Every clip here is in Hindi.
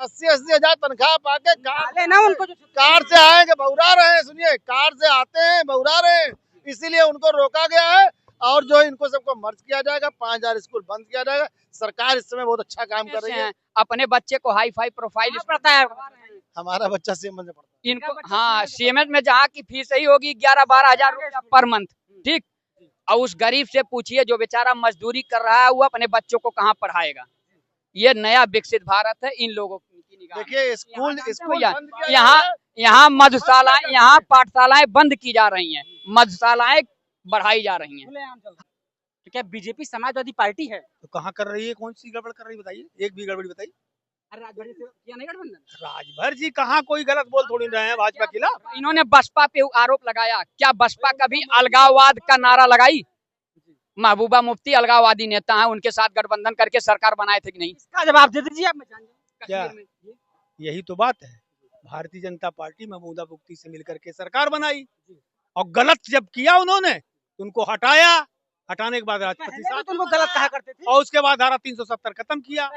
80-80 हजार तनख्वाह पाके डाले ना उनको जो कार से आएंगे, बहुरा रहे हैं। सुनिए, कार से आते हैं, बहुरा रहे हैं, इसीलिए उनको रोका गया है। और जो इनको सबको मर्ज किया जाएगा, 5000 स्कूल बंद किया जाएगा। सरकार इस समय बहुत अच्छा काम कर रही है। अपने बच्चे को हाई फाई प्रोफाइल पड़ता है। हमारा बच्चा सीएमएस में पढ़ता है। इनको हाँ सीएमएस में जहाँ की फीस ही होगी 11-12 हजार रुपया पर मंथ, ठीक। और उस गरीब से पूछिए जो बेचारा मजदूरी कर रहा है वो अपने बच्चों को कहाँ पढ़ाएगा। ये नया विकसित भारत है इन लोगों की निगाह। देखिए, स्कूल यहाँ मधुशालाएं, यहाँ पाठशालाएं बंद की जा रही हैं, मधुशालाएं बढ़ाई जा रही हैं। तो क्या बीजेपी समाजवादी पार्टी है? तो कहाँ कर रही है? कौन सी गड़बड़ कर रही है बताइए, एक भी गड़बड़ी बताइए। राजभर से किया नहीं गठबंधन? राजभर जी कहाँ कोई गलत बोल थोड़ी रहे हैं भाजपा के खिलाफ। इन्होंने बसपा पे आरोप लगाया, क्या बसपा कभी अलगाववाद का नारा लगाई? महबूबा मुफ्ती अलगाववादी नेता हैं, उनके साथ गठबंधन करके सरकार बनाए थे कि नहीं? इसका जवाब दे दीजिए आप। क्या यही तो बात है, भारतीय जनता पार्टी महबूबा मुफ्ती से मिलकर के सरकार बनाई और गलत जब किया उन्होंने तो उनको हटाया, हटाने के बाद राष्ट्रपति साहब उनको गलत कहा करते थे और उसके बाद धारा 370 खत्म किया।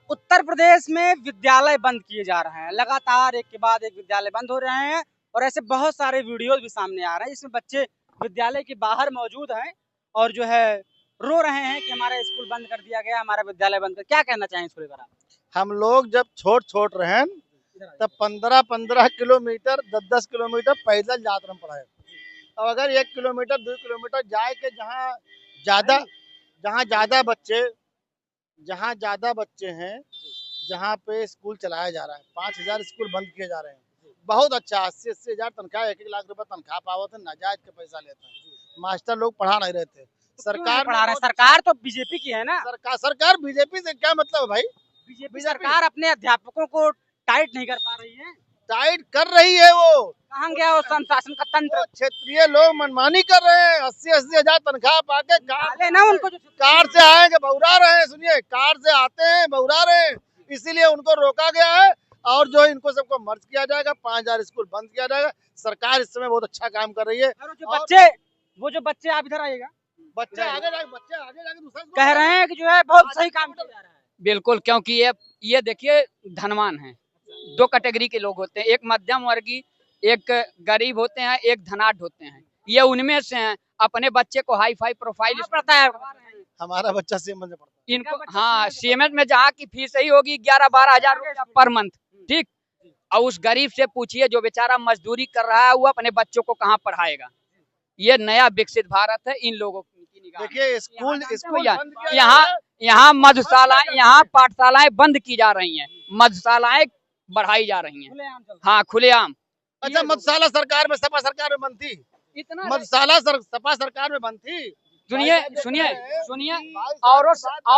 उत्तर प्रदेश में विद्यालय बंद किए जा रहे हैं, लगातार एक के बाद एक विद्यालय बंद हो रहे हैं और ऐसे बहुत सारे वीडियोस भी सामने आ रहे हैं जिसमें बच्चे विद्यालय के बाहर मौजूद हैं और जो है रो रहे हैं कि हमारा स्कूल बंद कर दिया गया, हमारा विद्यालय बंद कर। क्या कहना चाहें इसको लेकर आप? हम लोग जब छोट रहे तब 15-15 किलोमीटर 10-10 किलोमीटर पैदल जात रहे पढ़ाए। अब अगर 1 किलोमीटर 2 किलोमीटर जाए के जहाँ ज्यादा बच्चे हैं, जहाँ पे स्कूल चलाया जा रहा है, 5000 स्कूल बंद किए जा रहे हैं। बहुत अच्छा, 80-80 हजार तनख्वाह, 1-1 लाख रुपए तनख्वाह पावत है, नाजायज के पैसा लेते हैं। मास्टर लोग पढ़ा नहीं रहे थे। सरकार पढ़ा रहे हैं, सरकार तो बीजेपी की है ना। सरकार बीजेपी से क्या मतलब है भाई? बीजेपी सरकार अपने अध्यापकों को टाइट नहीं कर पा रही है। टाइट कर रही है, वो कहाँ गया वो अनुशासन का तंत्र? क्षेत्रीय लोग मनमानी कर रहे हैं। 80-80 हजार तनख्वाह पाके डाले ना उनको जो कार से आएंगे, बहुरा रहे हैं। सुनिए, कार से आते हैं, बहुरा रहे हैं, इसीलिए उनको रोका गया है। और जो इनको सबको मर्ज किया जाएगा, 5000 स्कूल बंद किया जाएगा। सरकार इस समय बहुत अच्छा काम कर रही है। वो जो बच्चे आप इधर आइएगा, बच्चे आगे जाके दूसरा कह रहे हैं कि जो है बहुत सही काम किया जा रहा है। बिल्कुल, क्योंकि ये देखिए धनवान है, 2 कैटेगरी के लोग होते हैं, एक मध्यम वर्गीय, एक गरीब होते हैं, एक धनाढ़ होते हैं। ये उनमें से हैं। अपने बच्चे को हाई फाई प्रोफाइल पड़ता है। हमारा बच्चा सीएमएस में पढ़ता है। इनको हाँ सीएमएस में जहाँ की फीस ही होगी 11-12 हजार रुपया पर मंथ, ठीक। और उस गरीब से पूछिए जो बेचारा मजदूरी कर रहा है वो अपने बच्चों को कहाँ पढ़ाएगा। ये नया विकसित भारत है इन लोगों की निगाह। देखिए, स्कूल यहाँ मधुशालाएं, यहाँ पाठशालाएं बंद की जा रही हैं, मधुशालाएं बढ़ाई जा रही हैं। हाँ, खुलेआम। अच्छा, मधुशाला सरकार में, सपा सरकार में बंद थी। मधुशाला सपा सरकार में बंद थी। सुनिए और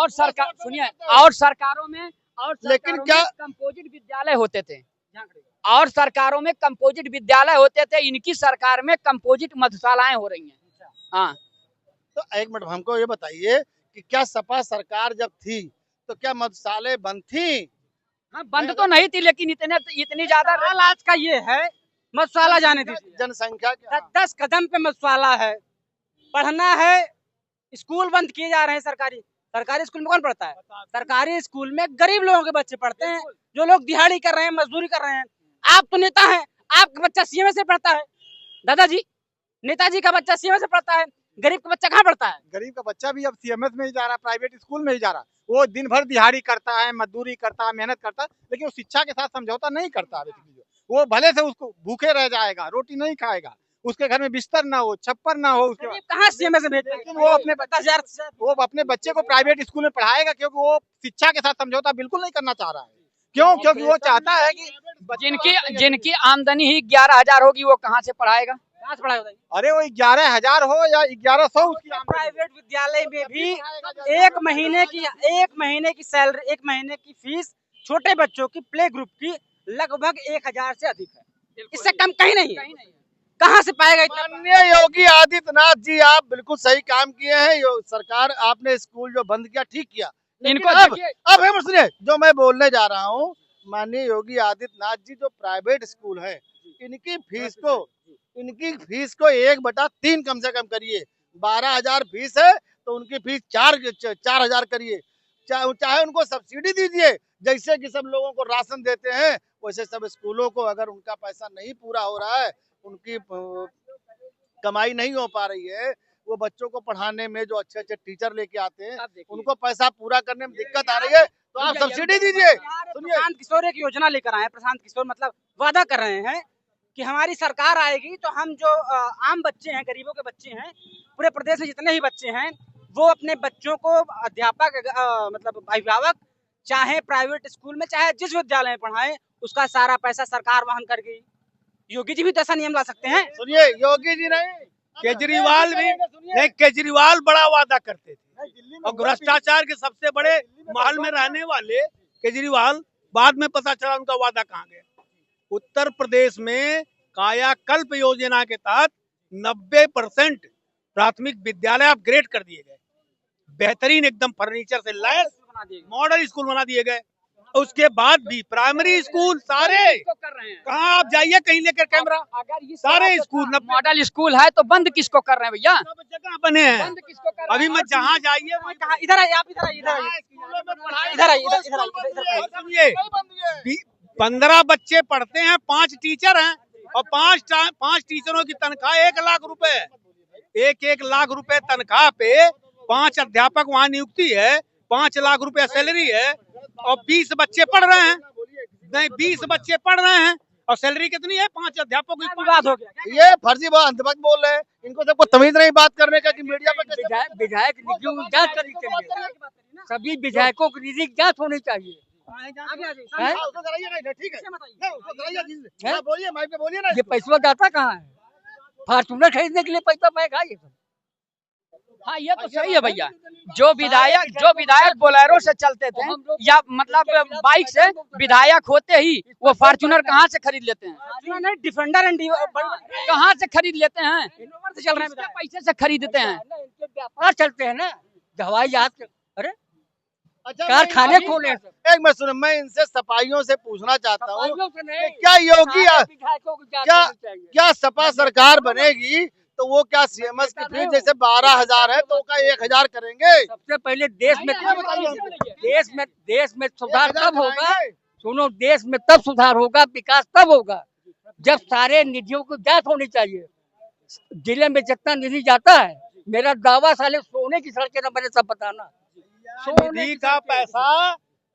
सरकार सुनिए और सरकारों में लेकिन क्या कंपोजिट विद्यालय होते थे, और सरकारों में कंपोजिट विद्यालय होते थे, इनकी सरकार में कंपोजिट मधुशालाएं हो रही हैं। हाँ, तो एक मिनट हमको ये बताइए कि क्या सपा सरकार जब थी तो क्या मधुशालाएं बंद थी? हाँ, बंद तो नहीं थी, लेकिन इतनी ज्यादा आज का ये है मधुशाला जाने दीजिए। जनसंख्या 10 कदम पे मधुशाला है, पढ़ना है, स्कूल बंद किए जा रहे हैं। सरकारी स्कूल में कौन पढ़ता है? सरकारी स्कूल में गरीब लोगों के बच्चे पढ़ते हैं, जो लोग दिहाड़ी कर रहे हैं, मजदूरी कर रहे हैं। आप तो नेता हैं, आपका बच्चा सीएमएस से पढ़ता है। दादाजी, नेताजी का बच्चा सीएमएस से पढ़ता है, गरीब का बच्चा कहाँ पढ़ता है? गरीब का बच्चा भी अब सीएमएस में ही जा रहा है, प्राइवेट स्कूल में ही जा रहा है। वो दिन भर दिहाड़ी करता है, मजदूरी करता है, मेहनत करता है, लेकिन वो शिक्षा के साथ समझौता नहीं करता। वो भले से उसको भूखे रह जाएगा, रोटी नहीं खाएगा, उसके घर में बिस्तर ना हो, छप्पर ना हो, उसके कहाँ सीएमएस में भेजते हैं? लेकिन वो अपने बच्चे को प्राइवेट स्कूल में पढ़ाएगा, क्योंकि वो शिक्षा के साथ समझौता बिल्कुल नहीं करना चाह रहा है। क्यों? क्योंकि वो चाहता है कि जिनकी आमदनी ही 11,000 होगी वो कहाँ से पढ़ाएगा? अरे वो 11,000 हो या 1100, उसकी प्राइवेट विद्यालय में भी एक महीने की सैलरी, 1 महीने की फीस छोटे बच्चों की प्ले ग्रुप की लगभग 1000 से अधिक है। इससे कम कहीं नहीं है। कहाँ से पाएगा इतना? माननीय योगी आदित्यनाथ जी, आप बिल्कुल सही काम किए हैं। सरकार, आपने स्कूल जो बंद किया ठीक किया। इनको अब सुनिए जो मैं बोलने जा रहा हूँ, माननीय योगी आदित्यनाथ जी, जो प्राइवेट स्कूल है, इनकी फीस को 1/3 कम से कम करिए। 12,000 फीस है तो उनकी फीस 4,000 करिए। चाहे उनको सब्सिडी दीजिए, जैसे कि सब लोगों को राशन देते हैं वैसे सब स्कूलों को अगर उनका पैसा नहीं पूरा हो रहा है, उनकी कमाई नहीं हो पा रही है, वो बच्चों को पढ़ाने में जो अच्छे अच्छे टीचर लेके आते हैं उनको पैसा पूरा करने में दिक्कत आ रही है, तो आप सब्सिडी दीजिए। सुनिए, प्रशांत किशोर एक योजना लेकर आए हैं। प्रशांत किशोर मतलब वादा कर रहे हैं कि हमारी सरकार आएगी तो हम जो आम बच्चे हैं, गरीबों के बच्चे हैं, पूरे प्रदेश में जितने ही बच्चे हैं, वो अपने बच्चों को अध्यापक मतलब अभिभावक चाहे प्राइवेट स्कूल में चाहे जिस विद्यालय में पढ़ाएं, उसका सारा पैसा सरकार वहन करेगी। योगी जी भी तो ऐसा नियम ला सकते हैं। सुनिए, योगी जी नहीं, केजरीवाल भी नहीं, केजरीवाल बड़ा वादा करते थे और भ्रष्टाचार के सबसे बड़े महल में रहने वाले केजरीवाल, बाद में पता चला उनका वादा कहाँ गया। उत्तर प्रदेश में कायाकल्प योजना के तहत 90% प्राथमिक विद्यालय अपग्रेड कर दिए गए, बेहतरीन एकदम फर्नीचर से लैस मॉडल स्कूल बना दिए गए। उसके बाद भी प्राइमरी स्कूल सारे कर रहे हैं। कहाँ आप जाइए कहीं लेकर कैमरा, अगर ये सारे स्कूल मॉडल स्कूल है तो बंद किसको कर रहे हैं भैया? सब जगह बने हैं। बंद किसको कर रहे हैं? अभी मैं जहाँ जाइए वहीं कहा इधर आइए, आप इधर आइए, इधर आइए, इधर आइए, इधर आइए। सुनिए, 15 बच्चे पढ़ते हैं, 5 टीचर हैं और 5 टीचरों की तनख्वाह 1 लाख रुपए, 1 लाख रुपए तनख्वाह पे 5 अध्यापक वहाँ नियुक्ति है, 5 लाख रुपए सैलरी है और 20 बच्चे पढ़ रहे हैं। नहीं, 20 बच्चे पढ़ रहे हैं और सैलरी कितनी है? 5 अध्यापकों की बात हो गया। ये फर्जी अंधभक्त बोल रहे हैं, इनको सबको तमीज नहीं बात करने का कि मीडिया पे कैसे विधायक निधियों की जांच करनी चाहिए, सभी विधायकों की निधि की जांच होनी चाहिए। हाँ, उसको कराइए ना, ठीक है, नहीं, उसको कराइए, हाँ, बोलिए, माइक पे बोलिए ना। ये पैसा जाता कहाँ है? फॉर्चूनर खरीदने के लिए पैसा पाएगा ये सब। हाँ, ये तो सही है भैया। जो विधायक बोलेरो से चलते थे या मतलब बाइक से, विधायक होते ही वो फॉर्चूनर कहाँ से खरीद लेते हैं? नहीं, डिफेंडर एंड कहाँ से खरीद लेते हैं? से चल रहे हैं। किसके पैसे से खरीदते हैं? इनके व्यापार चलते हैं ना, हवाई जहाज। अरे अच्छा, कारखाने मैं- खोले एक मैं सुन, मैं इनसे सफाइयों से पूछना चाहता हूँ, सफाइयों से नहीं, क्या योगी सारे विधायकों की जांच क्या- होनी चाहिए। क्या सपा सरकार बनेगी तो वो क्या सीएमएस की फीस जैसे 12,000 है तो उसका 1,000 करेंगे? सबसे पहले देश में सुधार तब होगा, सुनो, देश में तब सुधार होगा, विकास तब होगा जब सारे निधियों को जांच होनी चाहिए। जिले में जितना निधि जाता है, मेरा दावा साले सोने की सड़कें न बने, सब बताना। निधि का पैसा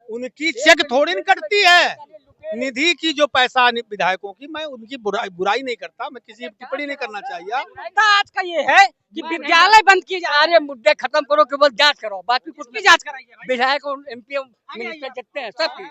उनकी चेक थोड़ी न कटती है। निधि की जो पैसा विधायकों की, मैं उनकी बुराई नहीं करता, मैं किसी टिप्पणी नहीं करना चाहिए। आज का ये है कि विद्यालय बंद किए जा रहे सारे मुद्दे खत्म करो, केवल जांच करो, बाकी कुछ हैं। जांच कराइए भाई। विधायक एमपी मिनिस्टर जितने हैं सबकी।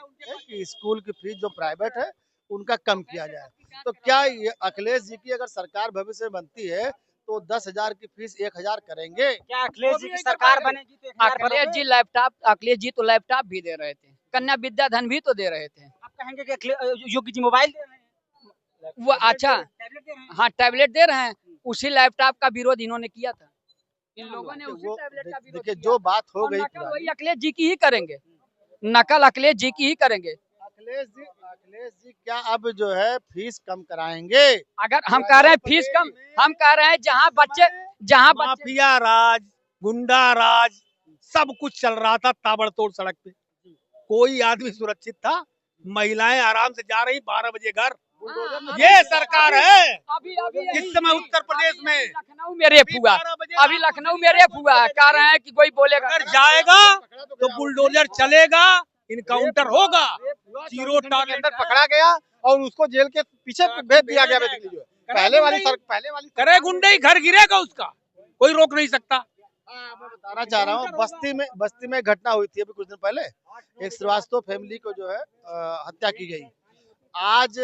कि स्कूल की फीस जो प्राइवेट है उनका कम किया जाए। तो क्या ये अखिलेश जी की अगर सरकार भविष्य में बनती है तो 10,000 की फीस 1,000 करेंगे? क्या अखिलेश जी की सरकार बनेगी तो 1,000 अखिलेश जी तो लैपटॉप भी दे रहे थे, कन्या विद्याधन भी तो दे रहे थे। आप कहेंगे कि योगी जी मोबाइल दे रहे हैं, वो अच्छा, टैबलेट दे रहे हैं। हाँ, टैबलेट दे रहे हैं। उसी लैपटॉप का विरोध इन्होंने किया था। इन लोगों ने उसी वो टैबलेट का विरोध देखिए, किया। जो बात हो और गई नकल वही पुरानी, अखिलेश जी की ही करेंगे, नकल अखिलेश जी की ही करेंगे। अखिलेश जी क्या अब जो है फीस कम कराएंगे? अगर हम कह रहे हैं फीस कम, हम कह रहे हैं जहाँ बच्चे माफिया राज, गुंडा राज, सब कुछ चल रहा था ताबड़तोड़ सड़क पे, कोई आदमी सुरक्षित था? महिलाएं आराम से जा रही 12 बजे घर। ये सरकार है इस समय उत्तर प्रदेश में। लखनऊ में रेप हुआ, अभी लखनऊ में रेप हुआ है, कह रहे हैं कि कोई बोलेगा अगर जाएगा तो बुलडोजर चलेगा, इनकाउंटर होगा, जीरो के टारगेट अंदर पकड़ा गया और उसको जेल के पीछे भेज दिया गया। बेसिकली जो है पहले वाली करे गुंडे, घर गिरेगा उसका, कोई रोक नहीं सकता। मैं बताना चाह रहा हूँ, बस्ती में घटना हुई थी अभी कुछ दिन पहले, एक श्रीवास्तव फैमिली को जो है हत्या की गई। आज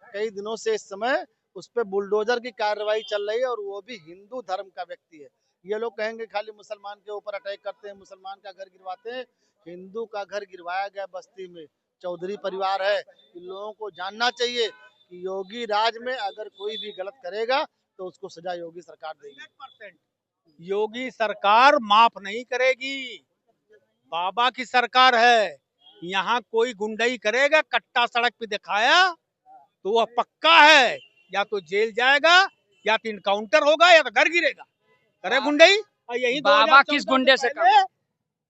कई दिनों से इस समय उस पर बुलडोजर की कार्रवाई चल रही है और वो भी हिंदू धर्म का व्यक्ति है। ये लोग कहेंगे खाली मुसलमान के ऊपर अटैक करते हैं, मुसलमान का घर गिरवाते हैं। हिंदू का घर गिरवाया गया बस्ती में, चौधरी परिवार है। इन लोगों को जानना चाहिए कि योगी राज में अगर कोई भी गलत करेगा तो उसको सजा योगी सरकार देगी। योगी सरकार माफ नहीं करेगी, बाबा की सरकार है। यहाँ कोई गुंडई करेगा, कट्टा सड़क पे दिखाया तो वह पक्का है, या तो जेल जाएगा, या तो इनकाउंटर होगा, या तो घर गिरेगा। करे गुंडई, और यही बाबा 2014 किस गुंडे से पहले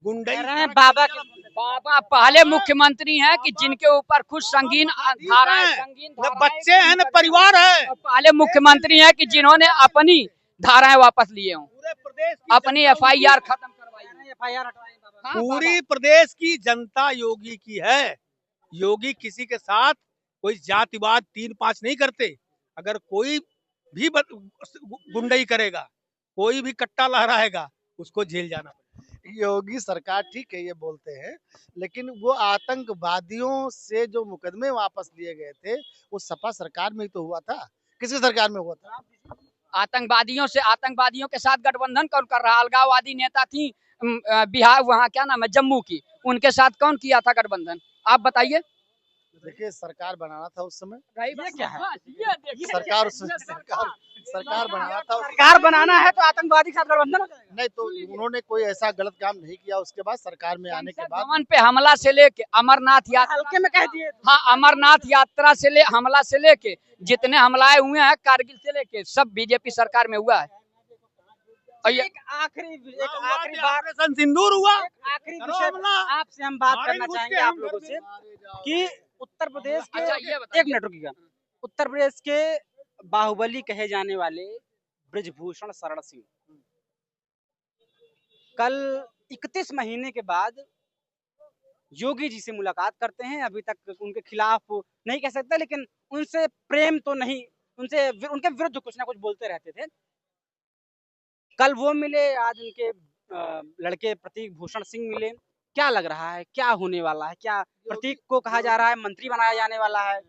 गुंडई कह रहे हैं बाबा बाबा पहले मुख्यमंत्री हैं कि जिनके ऊपर खुद संगीन धाराएं न बच्चे हैं न परिवार है। और पहले मुख्यमंत्री हैं कि जिन्होंने अपनी धाराएं वापस लिए हों, पूरे प्रदेश की अपनी जनता FIR खत्म करवाई हों। FIR हटवाएं बाबा। हाँ, पूरी प्रदेश की जनता योगी की है। योगी किसी के साथ कोई जातिवाद 3-5 नहीं करते। अगर कोई भी गुंडई करेगा, कोई भी कट्टा लहराएगा, उसको झेल जाना पड़ेगा। योगी सरकार ठीक है ये बोलते हैं, लेकिन वो आतंकवादियों से जो मुकदमे वापस लिए गए थे वो सपा सरकार में ही तो हुआ था। किसकी सरकार में हुआ था? आतंकवादियों के साथ गठबंधन कौन कर रहा? अलगाववादी नेता थी बिहार, वहाँ क्या नाम है, जम्मू की, उनके साथ कौन किया था गठबंधन? आप बताइए। देखिए सरकार बनाना था उस समय, ये क्या है? सरकार बनाना था। सरकार बनाना है तो आतंकवादी के साथ गठबंधन हो जाएगा। नहीं तो उन्होंने कोई ऐसा गलत काम नहीं किया। उसके बाद सरकार में आने के बाद भवन पे हमला से लेके अमरनाथ यात्रा, हल्के में कह दिए। हाँ, अमरनाथ यात्रा से हमला से लेके जितने हमलाए हुए हैं कारगिल से लेके सब बीजेपी सरकार में हुआ है। और ये एक आखिरी हुआ, ऑपरेशन सिंदूर हुआ। आखिरी विषय आपसे हम बात करना चाहेंगे आप लोगों से कि उत्तर प्रदेश के, अच्छा, ये बताइए। एक मिनट रुकिएगा, उत्तर प्रदेश के बाहुबली कहे जाने वाले ब्रजभूषण शरण सिंह कल 31 महीने के बाद योगी जी से मुलाकात करते हैं। अभी तक उनके खिलाफ नहीं कह सकते, लेकिन उनसे प्रेम तो नहीं, उनके विरुद्ध कुछ ना कुछ बोलते रहते थे। कल वो मिले, आज उनके लड़के प्रतीक भूषण सिंह मिले। क्या लग रहा है, क्या होने वाला है? क्या प्रतीक को कहा जा रहा है मंत्री बनाया जाने वाला है?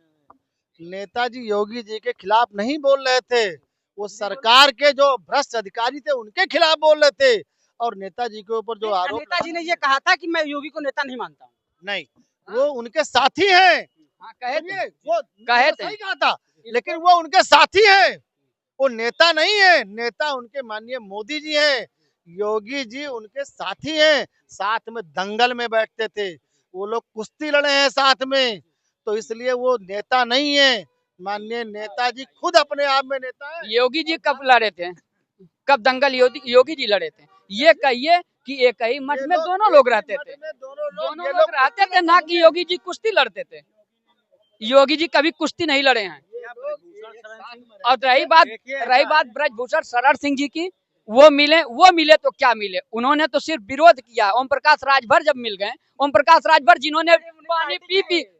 नेताजी योगी जी के खिलाफ नहीं बोल रहे थे, वो सरकार के जो भ्रष्ट अधिकारी थे उनके खिलाफ बोल रहे थे। और नेताजी के ऊपर जो आरोप, नेताजी ने ये कहा था कि मैं योगी को नेता नहीं मानता हूँ। नहीं, वो उनके साथी हैं। हाँ, कहे थे। वो कहे थे। सही कहा था, लेकिन वो उनके साथी हैं, वो नेता नहीं है। नेता उनके माननीय मोदी जी हैं, योगी जी उनके साथी हैं। साथ में दंगल में बैठते थे, वो लोग कुश्ती लड़े हैं साथ में, तो इसलिए वो नेता नहीं है। माननीय नेताजी खुद अपने आप में नेता है। योगी जी कब लड़े थे? कब दंगल योगी जी लड़े थे? ये कहिए कि एक ही मठ में दोनों लोग रहते थे, दोनों लोग रहते थे, ना कि योगी जी कुश्ती लड़ते थे। योगी जी कभी कुश्ती नहीं लड़े हैं। और रही बात ब्रजभूषण शरण सिंह जी की, वो मिले तो क्या मिले, उन्होंने तो सिर्फ विरोध किया। ओम प्रकाश राजभर जब मिल गए, ओम प्रकाश राजभर जिन्होंने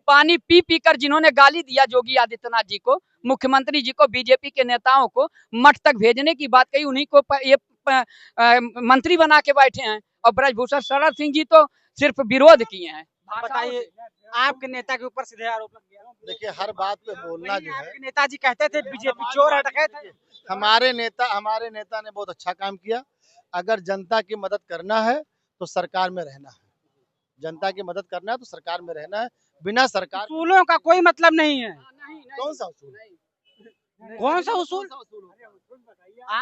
पानी पी कर जिन्होंने गाली दिया योगी आदित्यनाथ जी को, मुख्यमंत्री जी को, बीजेपी के नेताओं को मठ तक भेजने की बात कही, उन्हीं को ये मंत्री बना के बैठे हैं। और ब्रजभूषण शरण सिंह जी तो सिर्फ विरोध किए हैं। बताइए, आपके नेता के ऊपर सीधे आरोप लग गया। देखिए हर बात पे बोलना जो है, आपके नेताजी कहते थे बीजेपी चोर है, डकैत है। हमारे नेता ने बहुत अच्छा काम किया। अगर जनता की मदद करना है तो सरकार में रहना है, जनता की मदद करना है तो सरकार में रहना है। बिना सरकार उसूलों का कोई मतलब नहीं है। कौन सा उसूल? कौन सा उसूल?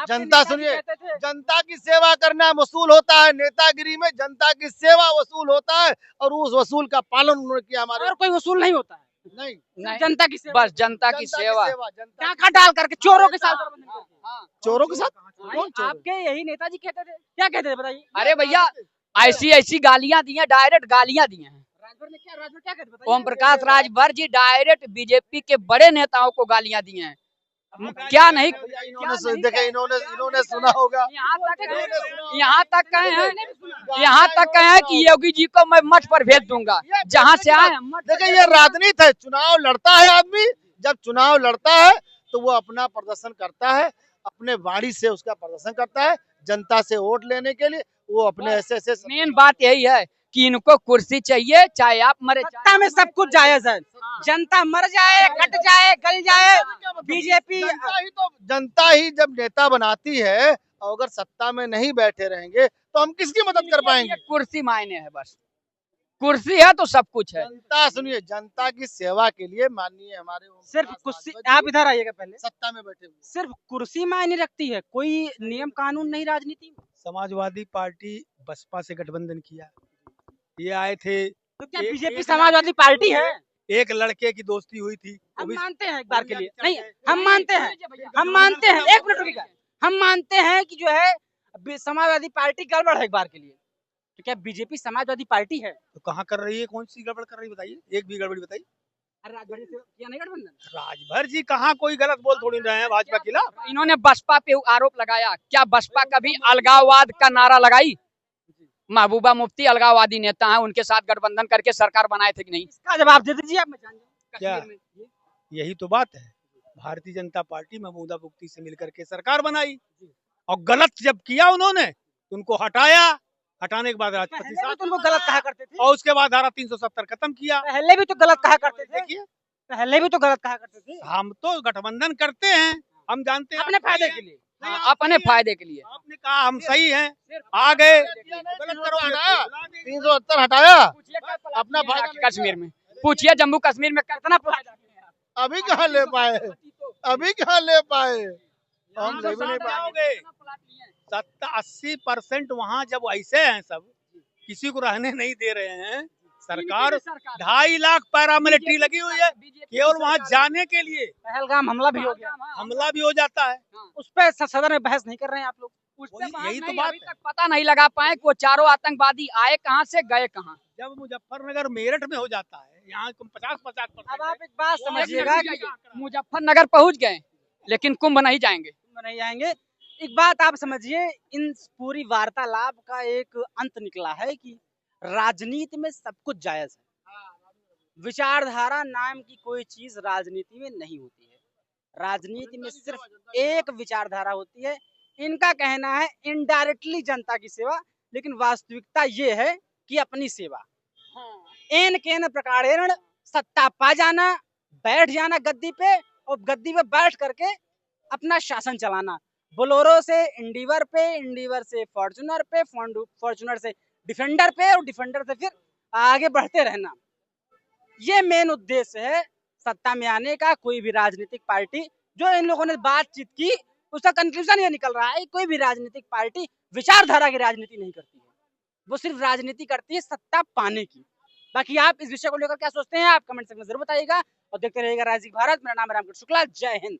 जनता सुनिए, जनता की सेवा करना वसूल होता है। नेतागिरी में जनता की सेवा वसूल होता है, और उस वसूल का पालन उन्होंने किया। हमारे और कोई वसूल नहीं होता है। नहीं, जनता की सेवा, बस जनता की सेवा। टाका डाल करके चोरों के साथ चोरों के साथ कौन चोर? आपके यही नेताजी कहते थे। क्या कहते थे बताइए? अरे भैया, ऐसी गालियां दी हैं, डायरेक्ट गालियां दी हैं। राजभर क्या कहते बताइए? ओम प्रकाश राजभर जी डायरेक्ट बीजेपी के बड़े नेताओं को गालियां दी हैं। क्या नहीं, इन्होंने सुना होगा। यहाँ तक कहे हैं कि योगी जी को मैं मठ पर भेज दूंगा, जहाँ से आए। देखिए ये राजनीति है। चुनाव लड़ता है आदमी, जब चुनाव लड़ता है तो वो अपना प्रदर्शन करता है, अपने वाणी से उसका प्रदर्शन करता है जनता से वोट लेने के लिए। वो अपने ऐसे मेन बात यही है कि इनको कुर्सी चाहिए, चाहे आप मरे। सत्ता में सब कुछ जायज है। जनता मर जाए, कट जाए, गल जाए, बीजेपी जनता ही जब नेता बनाती है, और अगर सत्ता में नहीं बैठे रहेंगे तो हम किसकी मदद कर पाएंगे? कुर्सी मायने है, बस कुर्सी है तो सब कुछ है। जनता सुनिए, जनता की सेवा के लिए माननीय हमारे सिर्फ कुर्सी, आप इधर आइएगा पहले, सत्ता में बैठे हुए सिर्फ कुर्सी मायने रखती है, कोई नियम कानून नहीं राजनीति में। समाजवादी पार्टी बसपा से गठबंधन किया, ये आए थे। तो क्या बीजेपी समाजवादी पार्टी है? एक लड़के की दोस्ती हुई थी, हम मानते हैं एक बार के लिए नहीं, हम मानते हैं, एक मिनट रुकिएगा, हम मानते हैं कि जो है समाजवादी पार्टी गड़बड़ है एक बार के लिए। तो क्या बीजेपी समाजवादी पार्टी है? तो कहाँ कर रही है, कौन सी गड़बड़ कर रही है बताइए, एक भी गड़बड़ी बताइए। अरे राजभर से किया नहीं गठबंधन? राजभर जी कहाँ कोई गलत बोल थोड़ी रहे हैं भाजपा के खिलाफ। इन्होंने बसपा पे आरोप लगाया, क्या बसपा कभी अलगाववाद का नारा लगाई? महबूबा मुफ्ती अलगाववादी नेता हैं, उनके साथ गठबंधन करके सरकार बनाए थे कि नहीं? इसका जवाब दे दीजिए आप, मैं जान जाऊं। क्या? कश्मीर में यही तो बात है, भारतीय जनता पार्टी महबूबा मुफ्ती से मिलकर के सरकार बनाई, और गलत जब किया उन्होंने तो उनको हटाया, हटाने के बाद राष्ट्रपति पहले भी साहब तो उनको गलत कहा करते थे, और उसके बाद धारा 370 खत्म किया। पहले भी तो गलत कहा करते थे, देखिए पहले भी तो गलत कहा करते थे हम तो गठबंधन करते हैं, हम जानते हैं अपने आप फायदे सही के हैं। लिए। नहीं, हाँ, आप अपने सही हैं। फायदे के लिए। आपने कहा हम सही हैं, आ गए गलत करो, हटाया 370 हटाया अपना फायदा कश्मीर में पूछिए, जम्मू कश्मीर में कितना फायदा किया है? अभी कहाँ ले पाए, अभी कहाँ ले पाए, हम ले भी नहीं पाए। जाओगे 70-80% वहाँ जब ऐसे हैं सब, किसी को रहने नहीं दे रहे हैं, सरकार 2.5 लाख पैरामिलिट्री लगी हुई है केवल वहाँ जाने के लिए, पहलगाम हमला भी हो गया, हमला भी हो जाता है। उस पर सदन में बहस नहीं कर रहे हैं आप लोग। यही तो बात अभी है। तक पता नहीं लगा पाए कि वो चारों आतंकवादी आए कहाँ से, गए कहाँ। जब मुजफ्फरनगर मेरठ में हो जाता है, यहाँ 50-50% अब आप एक बात समझिएगा कि मुजफ्फरनगर पहुंच गए लेकिन कुंभ नहीं जाएंगे। नहीं जाएंगे। एक बात आप समझिए, इन पूरी वार्तालाप का एक अंत निकला है कि राजनीति में सब कुछ जायज है, विचारधारा नाम की कोई चीज राजनीति में नहीं होती है। राजनीति में सिर्फ एक विचारधारा होती है। इनका कहना है इनडायरेक्टली जनता की सेवा, लेकिन वास्तविकता ये है कि अपनी सेवा। एन केन प्रकारेण सत्ता पा जाना, बैठ जाना गद्दी पे, और गद्दी पे बैठ करके अपना शासन चलाना। बोलोरो से इंडिवर पे, इंडिवर से फॉर्च्यूनर पे, फॉर्च्यूनर से डिफेंडर पे, और डिफेंडर से फिर आगे बढ़ते रहना। ये मेन उद्देश्य है सत्ता में आने का। कोई भी राजनीतिक पार्टी, जो इन लोगों ने बातचीत की, उसका कंक्लूजन ये निकल रहा है, कोई भी राजनीतिक पार्टी विचारधारा की राजनीति नहीं करती है, वो सिर्फ राजनीति करती है सत्ता पाने की। बाकी आप इस विषय को लेकर क्या सोचते हैं, आप कमेंट सेक्शन में जरूर बताइएगा, और देखते रहिएगा राइजिंग भारत। मेरा नाम है रामकृष्ण शुक्ला। जय हिंद।